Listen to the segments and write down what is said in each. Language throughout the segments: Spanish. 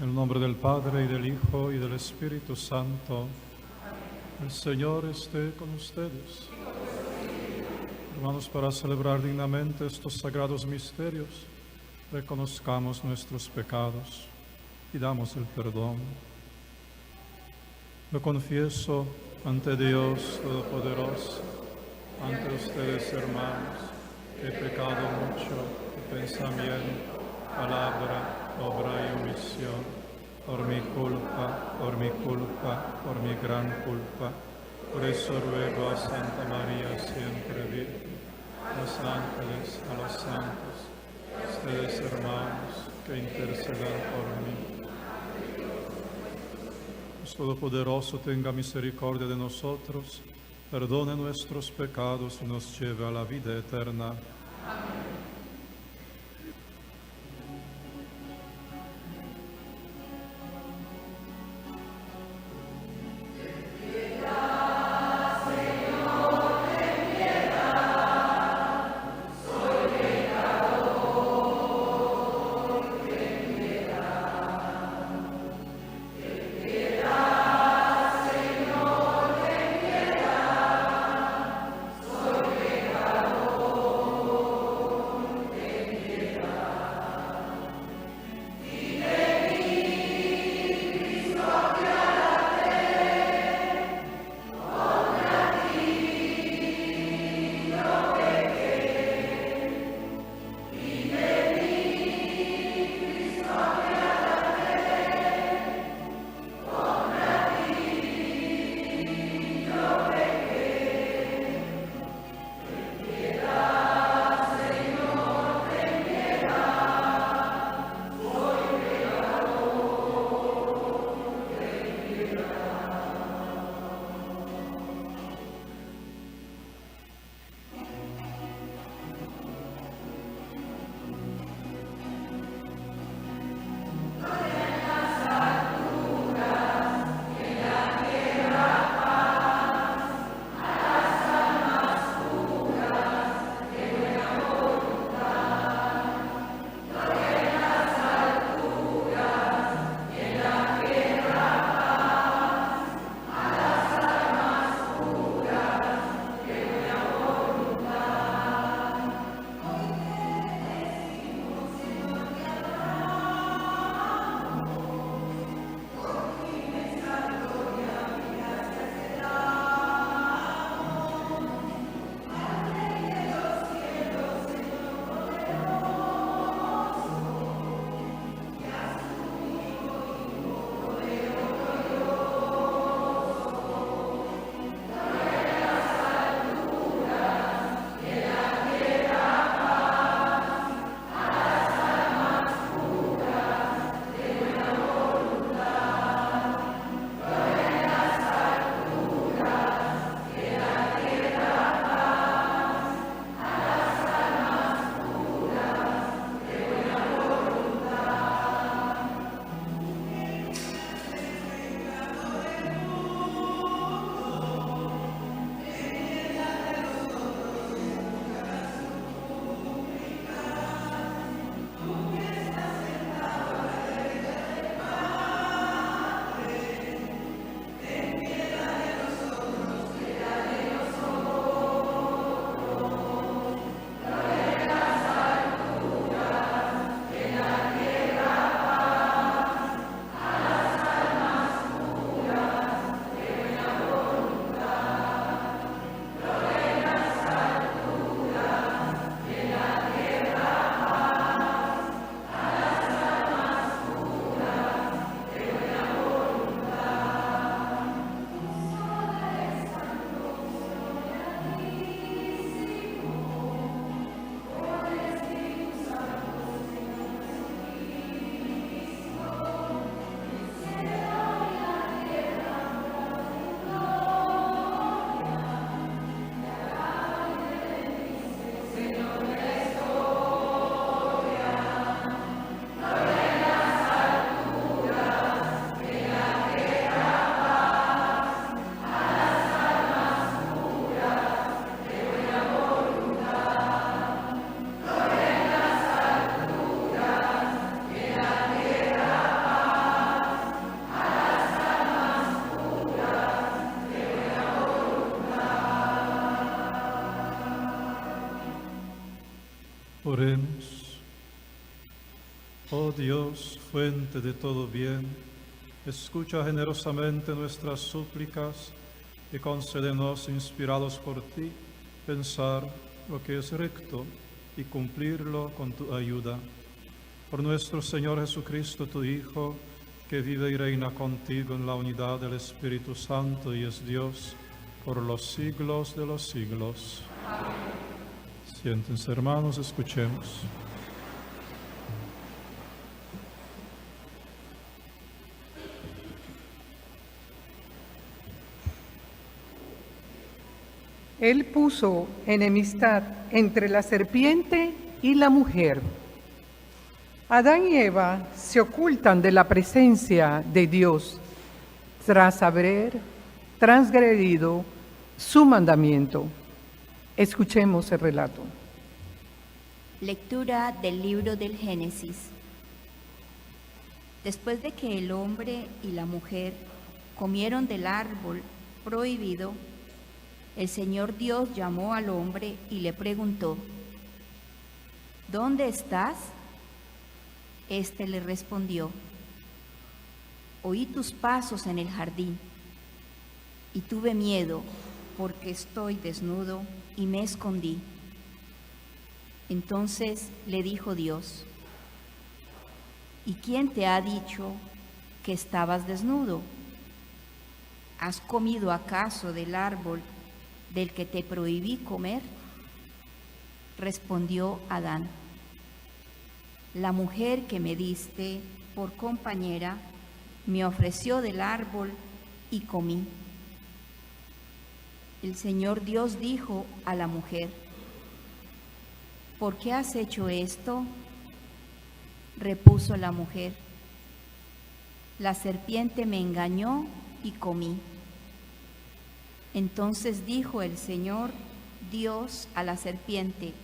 En el nombre del Padre, y del Hijo, y del Espíritu Santo. El Señor esté con ustedes. Hermanos, para celebrar dignamente estos sagrados misterios, reconozcamos nuestros pecados y damos el perdón. Lo confieso ante Dios Todopoderoso, ante ustedes, hermanos, que he pecado mucho de pensamiento, palabra, obra y omisión, por mi culpa, por mi gran culpa. Por eso ruego a Santa María, siempre Virgen, a los ángeles, a los santos, a ustedes, hermanos, que intercedan por mí. Dios Todopoderoso tenga misericordia de nosotros, perdone nuestros pecados y nos lleve a la vida eterna. Amén. Oremos. Oh Dios, fuente de todo bien, escucha generosamente nuestras súplicas y concédenos, inspirados por ti, pensar lo que es recto y cumplirlo con tu ayuda. Por nuestro Señor Jesucristo, tu Hijo, que vive y reina contigo en la unidad del Espíritu Santo y es Dios por los siglos de los siglos. Amén. Siéntense, hermanos, escuchemos. Él puso enemistad entre la serpiente y la mujer. Adán y Eva se ocultan de la presencia de Dios tras haber transgredido su mandamiento. Escuchemos el relato. Lectura del libro del Génesis. Después de que el hombre y la mujer comieron del árbol prohibido, el Señor Dios llamó al hombre y le preguntó: ¿Dónde estás? Este le respondió: Oí tus pasos en el jardín y tuve miedo porque estoy desnudo y me escondí. Entonces le dijo Dios: ¿Y quién te ha dicho que estabas desnudo? ¿Has comido acaso del árbol del que te prohibí comer? Respondió Adán: La mujer que me diste por compañera me ofreció del árbol y comí. El Señor Dios dijo a la mujer: ¿Por qué has hecho esto? Repuso la mujer: La serpiente me engañó y comí. Entonces dijo el Señor Dios a la serpiente: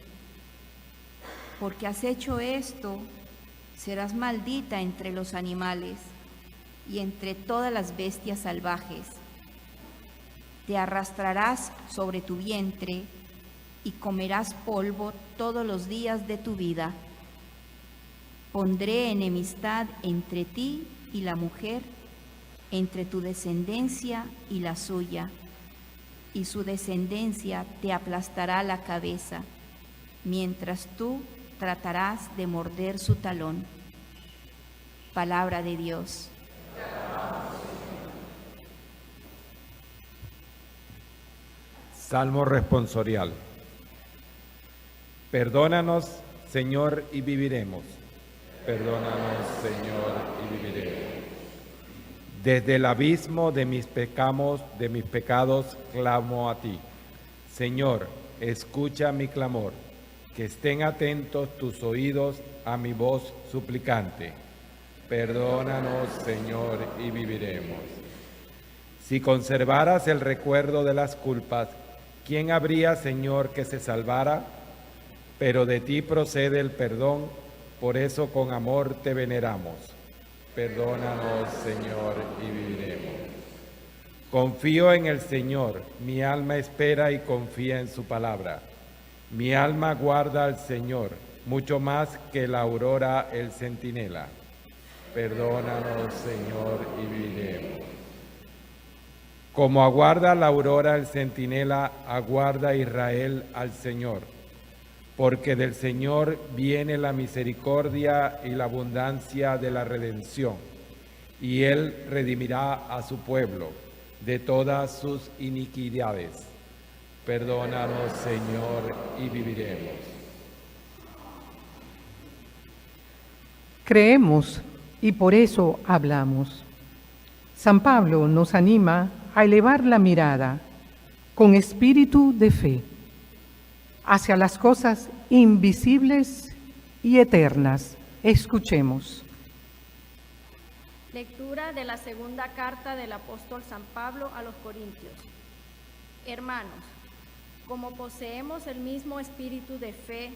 Porque has hecho esto, serás maldita entre los animales y entre todas las bestias salvajes. Te arrastrarás sobre tu vientre y comerás polvo todos los días de tu vida. Pondré enemistad entre ti y la mujer, entre tu descendencia y la suya, y su descendencia te aplastará la cabeza, mientras tú tratarás de morder su talón. Palabra de Dios. Salmo responsorial. Perdónanos, Señor, y viviremos. Perdónanos, Señor, y viviremos. Desde el abismo de mis pecados, clamo a ti. Señor, escucha mi clamor, que estén atentos tus oídos a mi voz suplicante. Perdónanos, Señor, y viviremos. Si conservaras el recuerdo de las culpas, ¿quién habría, Señor, que se salvara? Pero de ti procede el perdón, por eso con amor te veneramos. Perdónanos, Señor, y viviremos. Confío en el Señor, mi alma espera y confía en su palabra. Mi alma guarda al Señor, mucho más que la aurora el centinela. Perdónanos, Señor, y viviremos. Como aguarda la aurora el centinela, aguarda Israel al Señor. Porque del Señor viene la misericordia y la abundancia de la redención, y Él redimirá a su pueblo de todas sus iniquidades. Perdónanos, Señor, y viviremos. Creemos y por eso hablamos. San Pablo nos anima a elevar la mirada con espíritu de fe hacia las cosas invisibles y eternas. Escuchemos. Lectura de la segunda carta del apóstol San Pablo a los Corintios. Hermanos, como poseemos el mismo espíritu de fe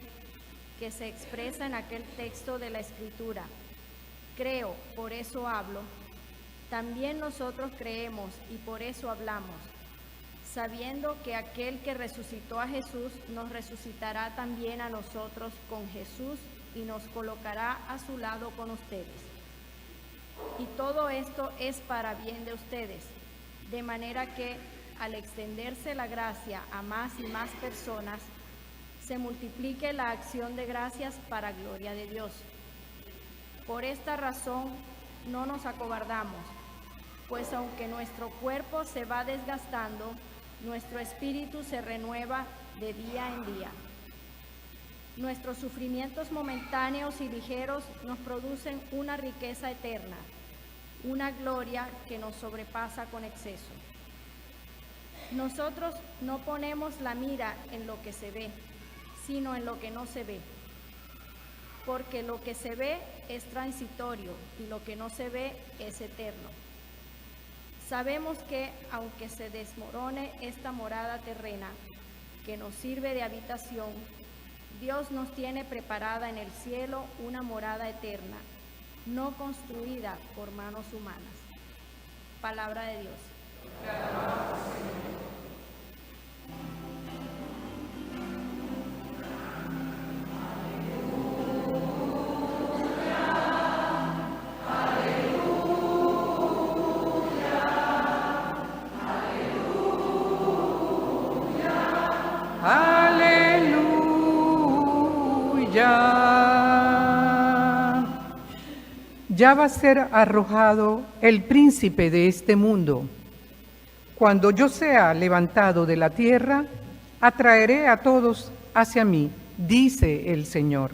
que se expresa en aquel texto de la Escritura, creo, por eso hablo, también nosotros creemos y por eso hablamos, sabiendo que aquel que resucitó a Jesús nos resucitará también a nosotros con Jesús y nos colocará a su lado con ustedes. Y todo esto es para bien de ustedes, de manera que al extenderse la gracia a más y más personas, se multiplique la acción de gracias para gloria de Dios. Por esta razón no nos acobardamos, pues aunque nuestro cuerpo se va desgastando, nuestro espíritu se renueva de día en día. Nuestros sufrimientos momentáneos y ligeros nos producen una riqueza eterna, una gloria que nos sobrepasa con exceso. Nosotros no ponemos la mira en lo que se ve, sino en lo que no se ve, porque lo que se ve es transitorio y lo que no se ve es eterno. Sabemos que, aunque se desmorone esta morada terrena, que nos sirve de habitación, Dios nos tiene preparada en el cielo una morada eterna, no construida por manos humanas. Palabra de Dios. Ya va a ser arrojado el príncipe de este mundo. Cuando yo sea levantado de la tierra, atraeré a todos hacia mí, dice el Señor.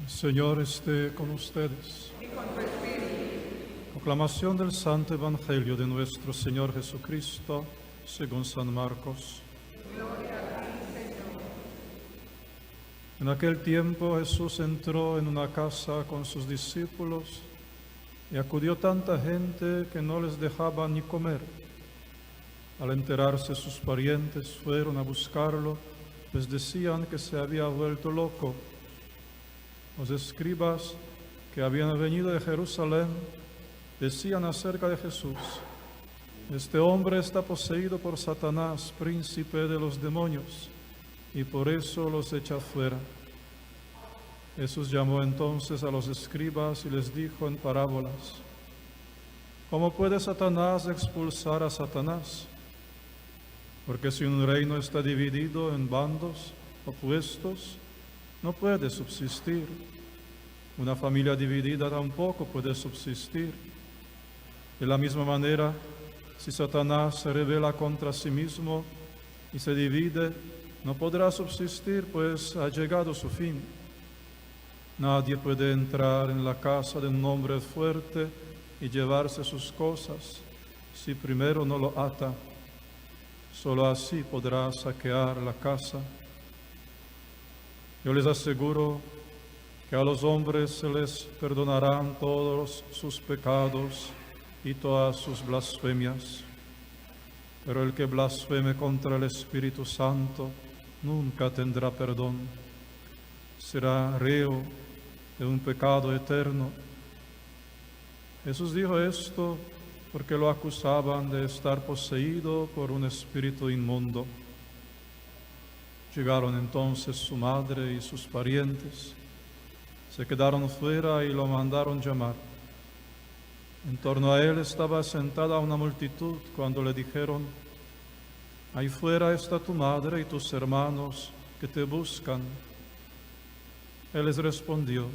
Señor esté con ustedes. Proclamación del Santo Evangelio de nuestro Señor Jesucristo, según San Marcos. En aquel tiempo Jesús entró en una casa con sus discípulos y acudió tanta gente que no les dejaba ni comer. Al enterarse sus parientes fueron a buscarlo, pues decían que se había vuelto loco. Los escribas que habían venido de Jerusalén decían acerca de Jesús: este hombre está poseído por Satanás, príncipe de los demonios, y por eso los echa fuera. Jesús llamó entonces a los escribas y les dijo en parábolas: ¿cómo puede Satanás expulsar a Satanás? Porque si un reino está dividido en bandos opuestos, no puede subsistir. Una familia dividida tampoco puede subsistir. De la misma manera, si Satanás se rebela contra sí mismo y se divide, no podrá subsistir, pues ha llegado su fin. Nadie puede entrar en la casa de un hombre fuerte y llevarse sus cosas si primero no lo ata. Solo así podrá saquear la casa. Yo les aseguro que a los hombres se les perdonarán todos sus pecados y todas sus blasfemias, pero el que blasfeme contra el Espíritu Santo nunca tendrá perdón. Será reo de un pecado eterno. Jesús dijo esto porque lo acusaban de estar poseído por un espíritu inmundo. Llegaron entonces su madre y sus parientes, se quedaron fuera y lo mandaron llamar. En torno a él estaba sentada una multitud cuando le dijeron: ahí fuera está tu madre y tus hermanos que te buscan. Él les respondió: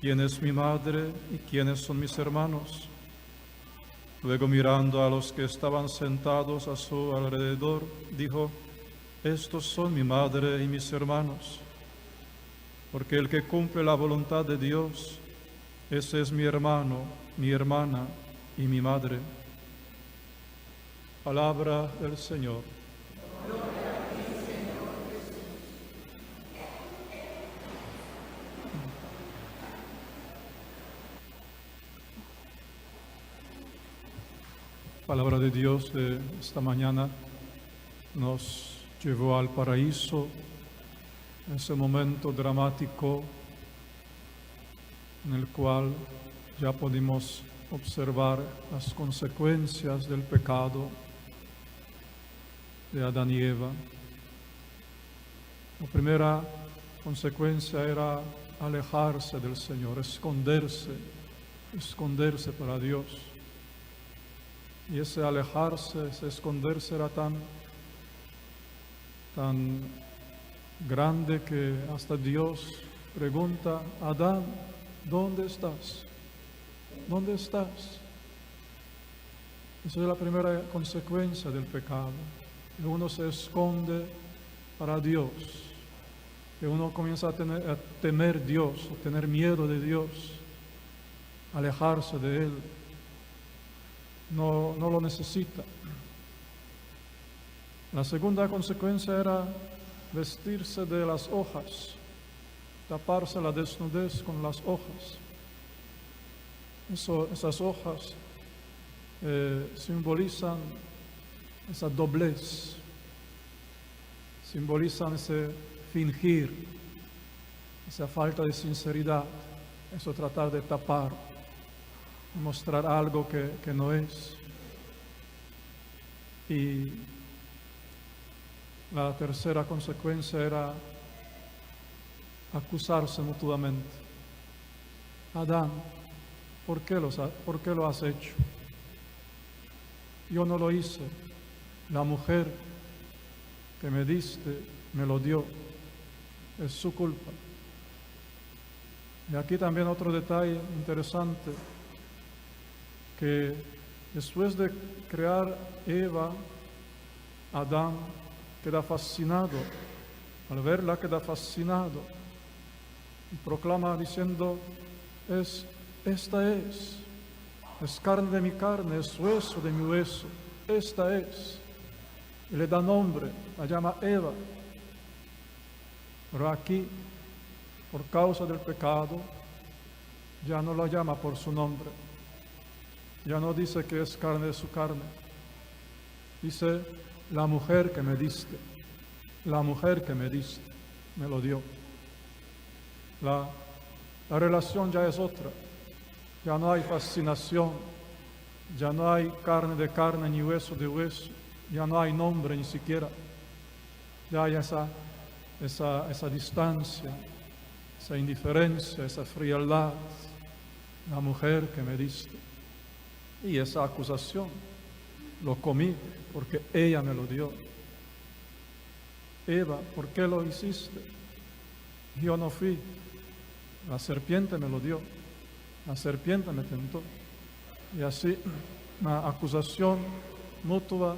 ¿quién es mi madre y quiénes son mis hermanos? Luego, mirando a los que estaban sentados a su alrededor, dijo: estos son mi madre y mis hermanos, porque el que cumple la voluntad de Dios, ese es mi hermano, mi hermana y mi madre. Palabra del Señor. Gloria a ti, Señor Jesús. palabra de Dios de esta mañana nos llevó al paraíso, ese momento dramático en el cual ya pudimos observar las consecuencias del pecado de Adán y Eva. La primera consecuencia era alejarse del Señor, esconderse para Dios. Y ese alejarse, ese esconderse era tan grande que hasta Dios pregunta: Adán, ¿dónde estás? ¿Dónde estás? Esa es la primera consecuencia del pecado, que uno se esconde para Dios, que uno comienza a temer Dios, a tener miedo de Dios, alejarse de Él. No lo necesita. La segunda consecuencia era vestirse de las hojas, taparse la desnudez con las hojas. Esas hojas simbolizan esa doblez, simbolizan ese fingir, esa falta de sinceridad, eso tratar de tapar, mostrar algo que no es. Y la tercera consecuencia era acusarse mutuamente. Adán, ¿por qué lo has hecho? Yo no lo hice. La mujer que me diste me lo dio. Es su culpa. Y aquí también otro detalle interesante, que después de crear Eva, Adán queda fascinado. Al verla queda fascinado y proclama diciendo: esta es carne de mi carne, es hueso de mi hueso, esta es. Y le da nombre, la llama Eva. Pero aquí, por causa del pecado, ya no la llama por su nombre. Ya no dice que es carne de su carne. Dice: la mujer que me diste, la mujer que me diste, me lo dio. La relación ya es otra. Ya no hay fascinación, ya no hay carne de carne ni hueso de hueso, ya no hay nombre ni siquiera. Ya hay esa distancia, esa indiferencia, esa frialdad. La mujer que me diste. Y esa acusación, lo comí porque ella me lo dio. Eva, ¿por qué lo hiciste? Yo no fui. La serpiente me lo dio. La serpiente me tentó. Y así, una acusación mutua,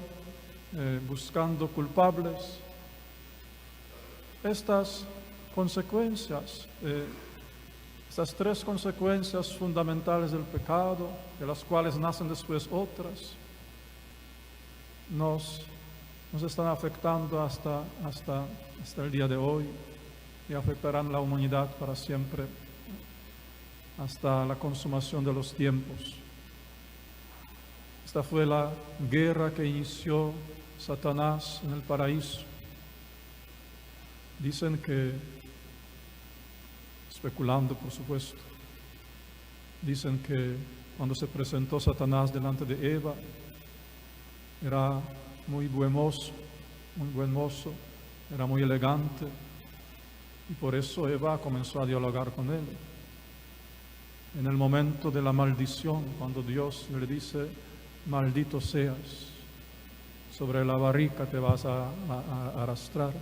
buscando culpables. Estas consecuencias, estas tres consecuencias fundamentales del pecado, de las cuales nacen después otras, nos están afectando hasta el día de hoy y afectarán la humanidad para siempre, hasta la consumación de los tiempos. Esta fue la guerra que inició Satanás en el paraíso. Dicen que, especulando por supuesto, dicen que cuando se presentó Satanás delante de Eva, era muy buen mozo, era muy elegante, y por eso Eva comenzó a dialogar con él. En el momento de la maldición, cuando Dios le dice: maldito seas, sobre la barrica te vas a arrastrar.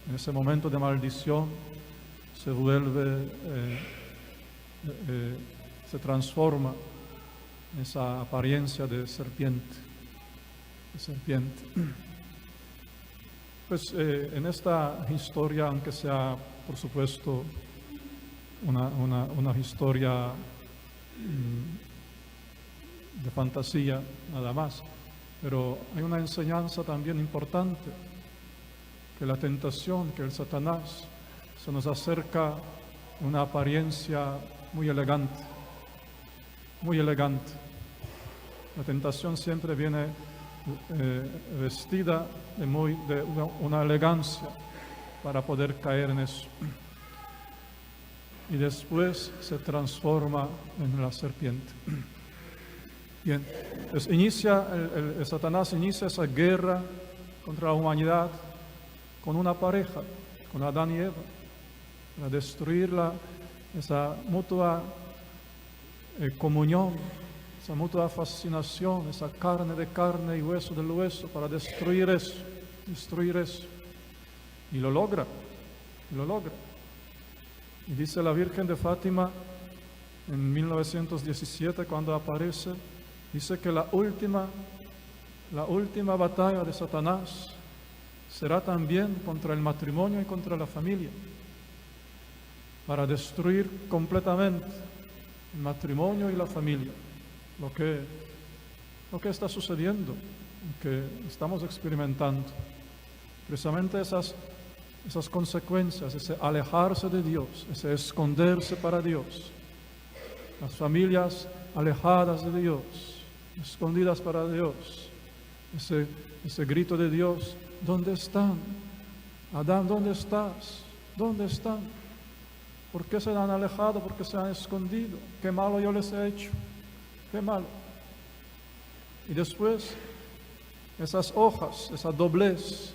En ese momento de maldición se vuelve, se transforma en esa apariencia de serpiente. Pues en esta historia, aunque sea por supuesto una historia de fantasía nada más, pero hay una enseñanza también importante, que la tentación, que el Satanás se nos acerca en una apariencia muy elegante, La tentación siempre viene vestida de una elegancia para poder caer en eso. Y después se transforma en la serpiente. Bien, pues Satanás inicia esa guerra contra la humanidad con una pareja, con Adán y Eva, para destruir esa mutua comunión, esa mutua fascinación, esa carne de carne y hueso del hueso, para destruir eso. Y lo logra. Y dice la Virgen de Fátima en 1917, cuando aparece, dice que la última batalla de Satanás será también contra el matrimonio y contra la familia, para destruir completamente el matrimonio y la familia. Lo que está sucediendo, lo que estamos experimentando, precisamente esas consecuencias, ese alejarse de Dios, ese esconderse para Dios, las familias alejadas de Dios, escondidas para Dios, ese grito de Dios: ¿dónde están? Adán, ¿dónde estás? ¿Dónde están? ¿Por qué se han alejado? ¿Por qué se han escondido? ¿Qué malo yo les he hecho? ¿Qué malo? Y después, esas hojas, esa doblez,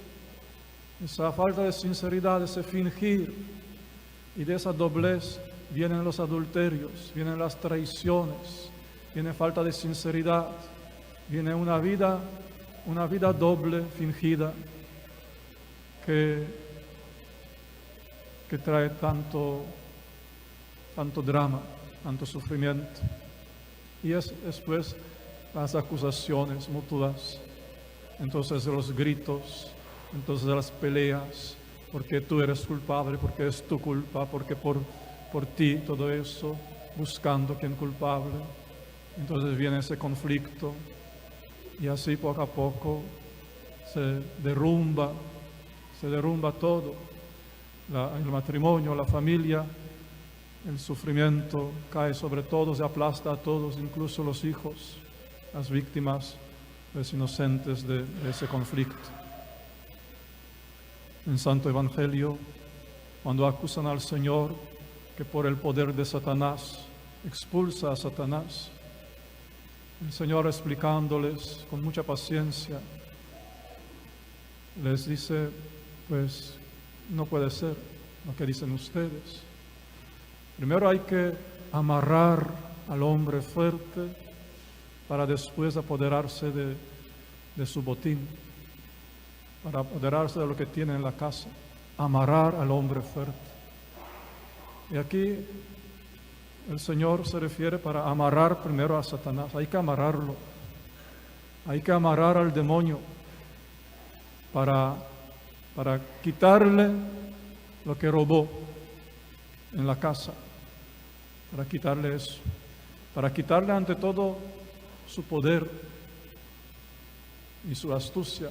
esa falta de sinceridad, ese fingir, y de esa doblez vienen los adulterios, vienen las traiciones, viene falta de sinceridad, viene una vida doble, fingida, que trae tanto drama, tanto sufrimiento. Y después las acusaciones mutuas, entonces los gritos, entonces las peleas, porque tú eres culpable, porque es tu culpa, porque por ti todo eso, buscando quién culpable. Entonces viene ese conflicto y así poco a poco se derrumba todo, el matrimonio, la familia, el sufrimiento cae sobre todos y aplasta a todos, incluso los hijos, las víctimas, los inocentes de ese conflicto. En el Santo Evangelio, cuando acusan al Señor que por el poder de Satanás expulsa a Satanás, el Señor, explicándoles con mucha paciencia, les dice: pues no puede ser lo que dicen ustedes. Primero hay que amarrar al hombre fuerte para después apoderarse de su botín, para apoderarse de lo que tiene en la casa. Amarrar al hombre fuerte. Y aquí el Señor se refiere para amarrar primero a Satanás. Hay que amarrarlo. Hay que amarrar al demonio para quitarle lo que robó en la casa. Para quitarle eso. Para quitarle ante todo su poder y su astucia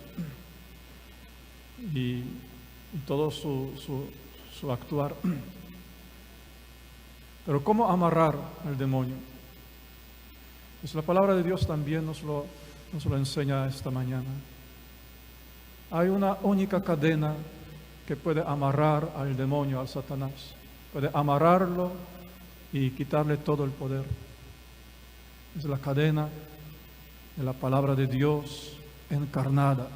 y todo su actuar. Pero ¿cómo amarrar al demonio? Pues la palabra de Dios también nos lo enseña esta mañana. Hay una única cadena que puede amarrar al demonio, al Satanás. Puede amarrarlo y quitarle todo el poder. Es la cadena de la palabra de Dios encarnada.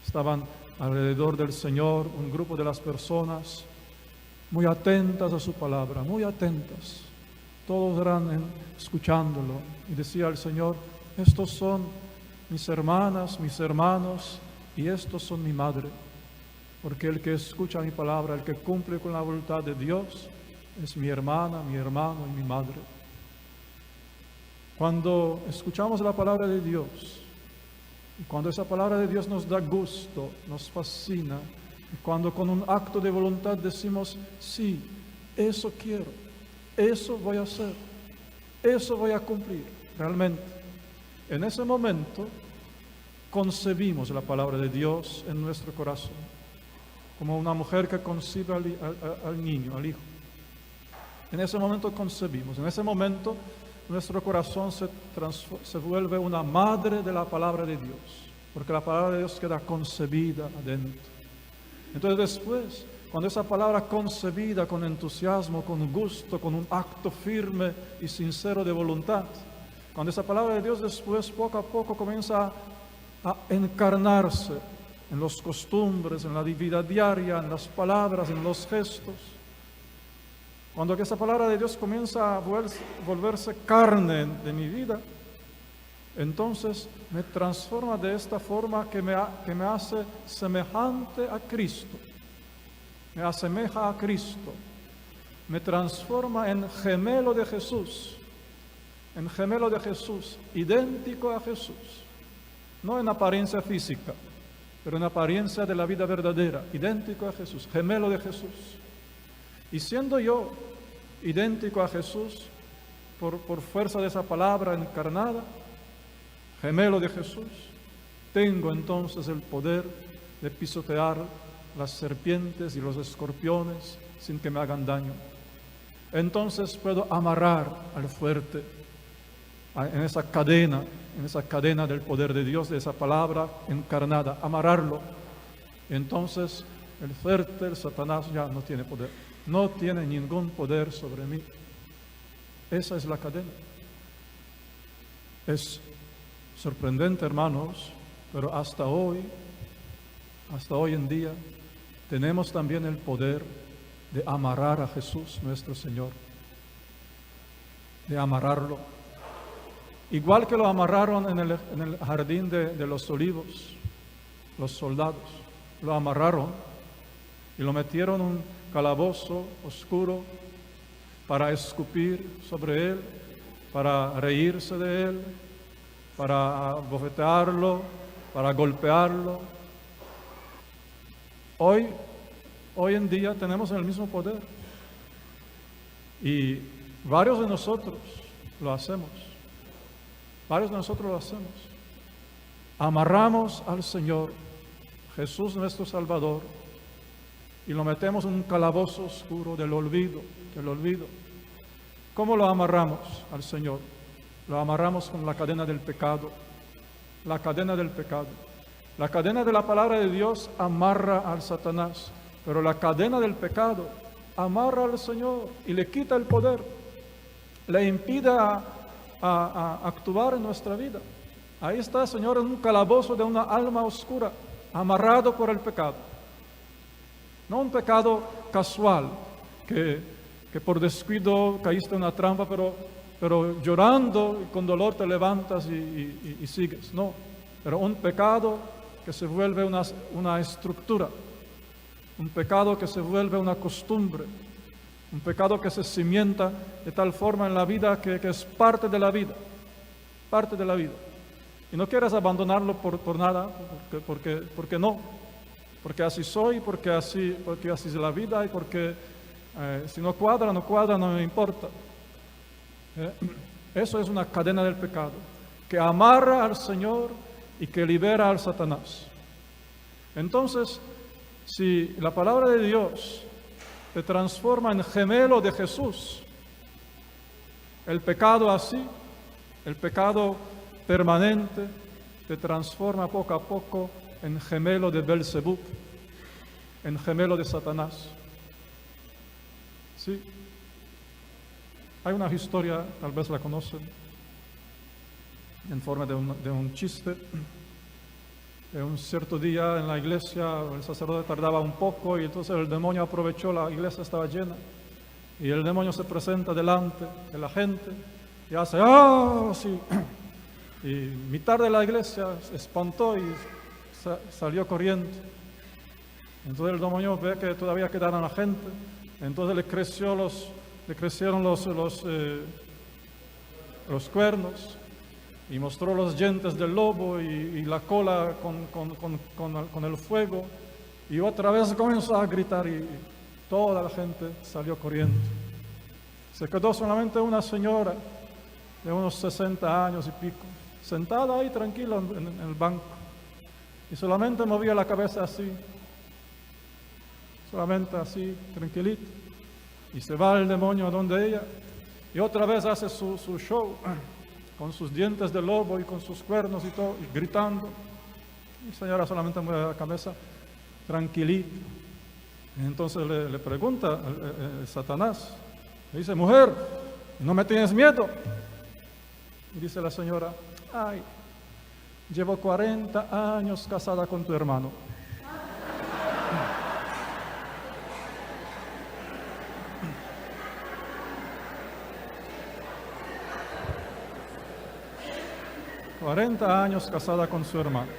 Estaban alrededor del Señor un grupo de las personas muy atentas a su palabra, muy atentas. Todos eran escuchándolo. Y decía el Señor: estos son mis hermanas, mis hermanos, y estos son mi madre. Porque el que escucha mi palabra, el que cumple con la voluntad de Dios, es mi hermana, mi hermano y mi madre. Cuando escuchamos la palabra de Dios, y cuando esa palabra de Dios nos da gusto, nos fascina, y cuando con un acto de voluntad decimos: sí, eso quiero, eso voy a hacer, eso voy a cumplir, realmente, en ese momento concebimos la palabra de Dios en nuestro corazón, como una mujer que concibe al niño, al hijo. En ese momento concebimos, en ese momento nuestro corazón se vuelve una madre de la palabra de Dios, porque la palabra de Dios queda concebida adentro. Entonces después, cuando esa palabra concebida con entusiasmo, con gusto, con un acto firme y sincero de voluntad, cuando esa palabra de Dios después poco a poco comienza a encarnarse en las costumbres, en la vida diaria, en las palabras, en los gestos, cuando esa palabra de Dios comienza a volverse carne de mi vida, entonces me transforma de esta forma que me hace semejante a Cristo, me asemeja a Cristo, me transforma en gemelo de Jesús, idéntico a Jesús, no en apariencia física, pero en apariencia de la vida verdadera, idéntico a Jesús, gemelo de Jesús. Y siendo yo idéntico a Jesús, por fuerza de esa palabra encarnada, gemelo de Jesús, tengo entonces el poder de pisotear las serpientes y los escorpiones sin que me hagan daño. Entonces puedo amarrar al fuerte en esa cadena del poder de Dios, de esa palabra encarnada, amarrarlo. Entonces el fuerte, el Satanás, ya no tiene poder, no tiene ningún poder sobre mí. Esa es la cadena. Es sorprendente, hermanos, pero hasta hoy en día, tenemos también el poder de amarrar a Jesús, nuestro Señor, de amarrarlo. Igual que lo amarraron en el jardín de los olivos, los soldados, lo amarraron y lo metieron en un calabozo oscuro para escupir sobre él, para reírse de él, para bofetearlo, para golpearlo. Hoy en día tenemos el mismo poder y varios de nosotros lo hacemos. Amarramos al Señor, Jesús nuestro Salvador, y lo metemos en un calabozo oscuro del olvido. ¿Cómo lo amarramos al Señor? Lo amarramos con la cadena del pecado. La cadena del pecado. La cadena de la palabra de Dios amarra al Satanás, pero la cadena del pecado amarra al Señor y le quita el poder, le impide a actuar en nuestra vida. Ahí está el Señor en un calabozo de una alma oscura, amarrado por el pecado. No un pecado casual, que por descuido caíste en una trampa, pero llorando y con dolor te levantas y sigues. No, pero un pecado que se vuelve una estructura, un pecado que se vuelve una costumbre, un pecado que se cimienta de tal forma en la vida que es parte de la vida. Y no quieres abandonarlo por nada, porque no, porque así soy, porque así es la vida y porque si no cuadra, no me importa. Eso es una cadena del pecado que amarra al Señor y que libera al Satanás. Entonces, si la palabra de Dios te transforma en gemelo de Jesús, el pecado así, el pecado permanente, te transforma poco a poco en gemelo de Belzebub, en gemelo de Satanás. Sí. Hay una historia, tal vez la conocen, en forma de un chiste. En un cierto día en la iglesia el sacerdote tardaba un poco y entonces el demonio aprovechó, la iglesia estaba llena y el demonio se presenta delante de la gente y hace ¡ah! Sí. Y mitad de la iglesia se espantó y salió corriendo. Entonces el demonio ve que todavía quedaron la gente, entonces le crecieron los cuernos y mostró los dientes del lobo y la cola con el fuego, y otra vez comenzó a gritar y toda la gente salió corriendo. Se quedó solamente una señora de unos 60 años y pico, sentada ahí tranquila en el banco, y solamente movía la cabeza así, solamente así, tranquilito. Y se va el demonio a donde ella Y otra vez hace su show con sus dientes de lobo y con sus cuernos y todo, y gritando. Y la señora solamente mueve la cabeza, tranquilito. Y entonces le pregunta Satanás, le dice, mujer, ¿no me tienes miedo? Y dice la señora, ay, llevo 40 años casada con tu hermano. «40 años casada con su hermano».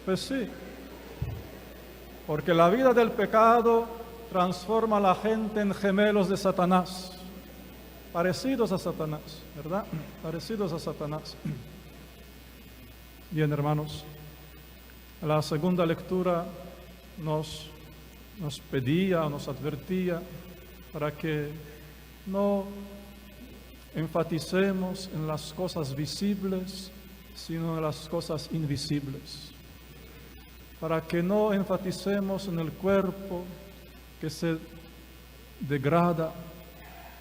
Pues sí, porque la vida del pecado transforma a la gente en gemelos de Satanás, parecidos a Satanás, ¿verdad? Parecidos a Satanás. Bien, hermanos, la segunda lectura nos pedía, nos advertía para que no enfaticemos en las cosas visibles, sino en las cosas invisibles. Para que no enfaticemos en el cuerpo que se degrada,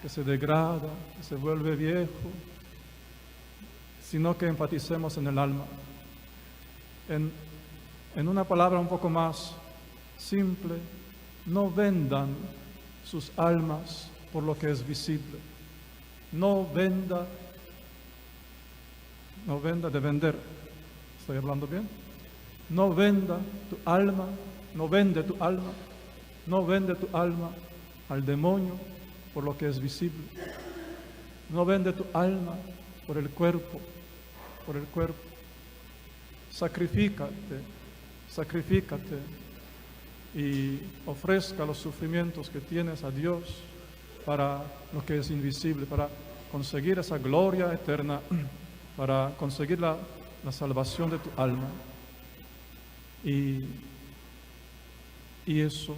que se vuelve viejo, sino que enfaticemos en el alma. En una palabra un poco más simple, no vendan sus almas por lo que es visible. No venda de vender. ¿Estoy hablando bien? No venda tu alma, no vende tu alma, no vende tu alma al demonio por lo que es visible. No vende tu alma por el cuerpo, Sacrifícate y ofrezca los sufrimientos que tienes a Dios para lo que es invisible, para conseguir esa gloria eterna, para conseguir la salvación de tu alma. Y eso,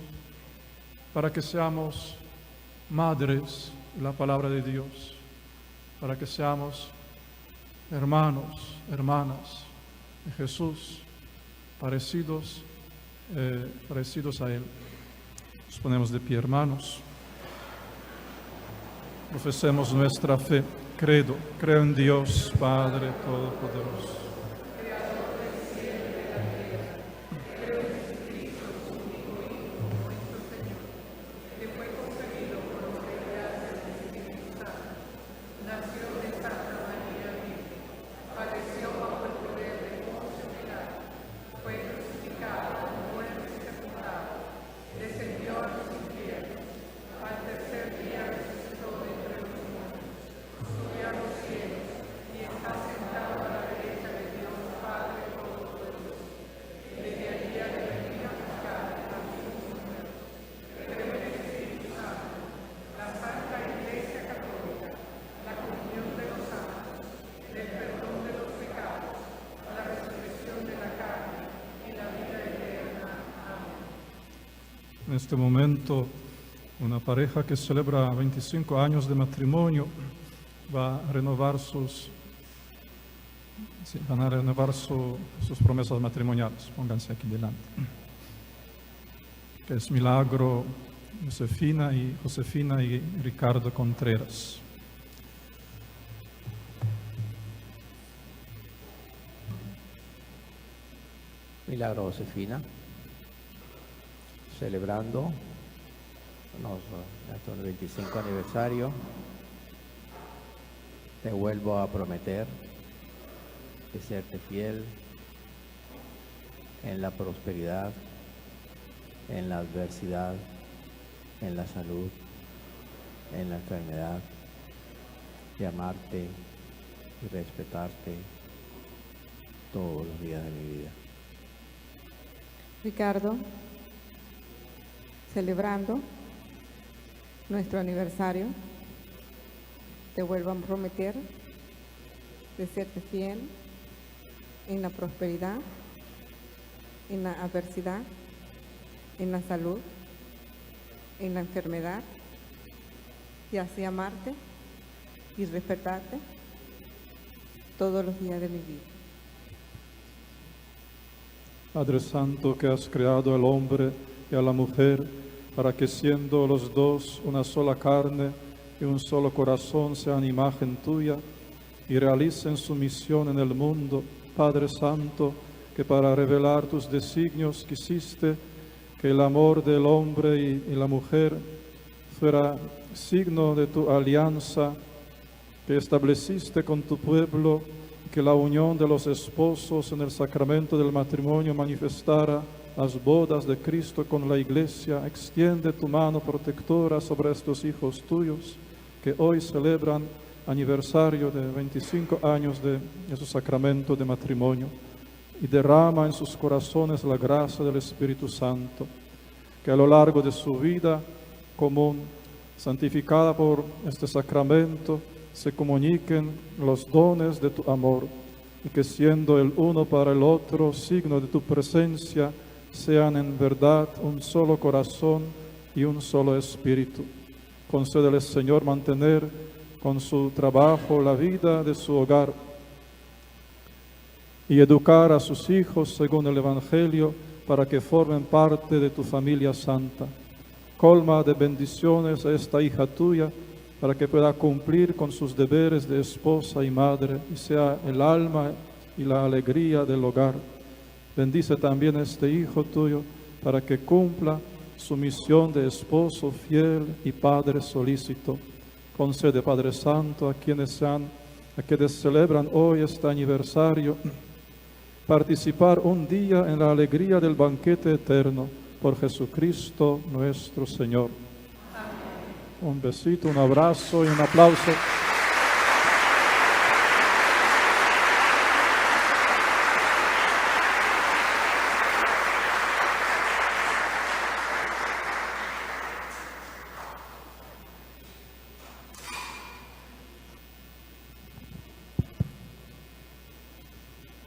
para que seamos madres de la palabra de Dios, para que seamos hermanos, hermanas de Jesús, parecidos a Él. Nos ponemos de pie, hermanos. Profesemos nuestra fe. Creo en Dios, Padre Todopoderoso. En este momento, una pareja que celebra 25 años de matrimonio van a renovar sus promesas matrimoniales. Pónganse aquí delante. Que es Milagro Josefina y Ricardo Contreras. Milagro Josefina, celebrando nuestro 25 aniversario, te vuelvo a prometer de serte fiel en la prosperidad, en la adversidad, en la salud, en la enfermedad, y amarte y respetarte todos los días de mi vida. Ricardo, celebrando nuestro aniversario, te vuelvo a prometer de serte fiel en la prosperidad, en la adversidad, en la salud, en la enfermedad, y así amarte y respetarte todos los días de mi vida. Padre Santo, que has creado al hombre y a la mujer para que siendo los dos una sola carne, y un solo corazón sean imagen tuya y realicen su misión en el mundo. Padre Santo, que para revelar tus designios quisiste que el amor del hombre y la mujer fuera signo de tu alianza, que estableciste con tu pueblo, que la unión de los esposos en el sacramento del matrimonio manifestara las bodas de Cristo con la Iglesia. Extiende tu mano protectora sobre estos hijos tuyos, que hoy celebran aniversario de 25 años de su sacramento de matrimonio, y derrama en sus corazones la gracia del Espíritu Santo, que a lo largo de su vida común, santificada por este sacramento, se comuniquen los dones de tu amor, y que siendo el uno para el otro signo de tu presencia, sean en verdad un solo corazón y un solo espíritu. Concédele, Señor, mantener con su trabajo la vida de su hogar y educar a sus hijos según el Evangelio para que formen parte de tu familia santa. Colma de bendiciones a esta hija tuya para que pueda cumplir con sus deberes de esposa y madre y sea el alma y la alegría del hogar. Bendice también a este hijo tuyo para que cumpla su misión de esposo fiel y padre solícito. Concede, Padre Santo, a quienes celebran hoy este aniversario, participar un día en la alegría del banquete eterno por Jesucristo nuestro Señor. Un besito, un abrazo y un aplauso.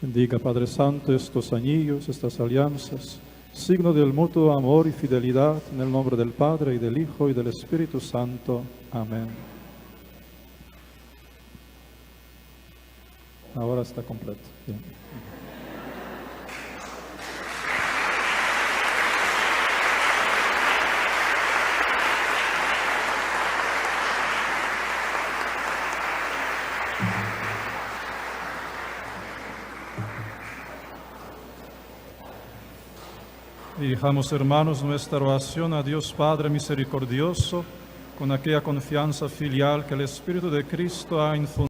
Bendiga, Padre Santo, estos anillos, estas alianzas, signo del mutuo amor y fidelidad, en el nombre del Padre, y del Hijo, y del Espíritu Santo. Amén. Ahora está completo. Bien. Dirijamos, hermanos, nuestra oración a Dios Padre misericordioso, con aquella confianza filial que el Espíritu de Cristo ha infundido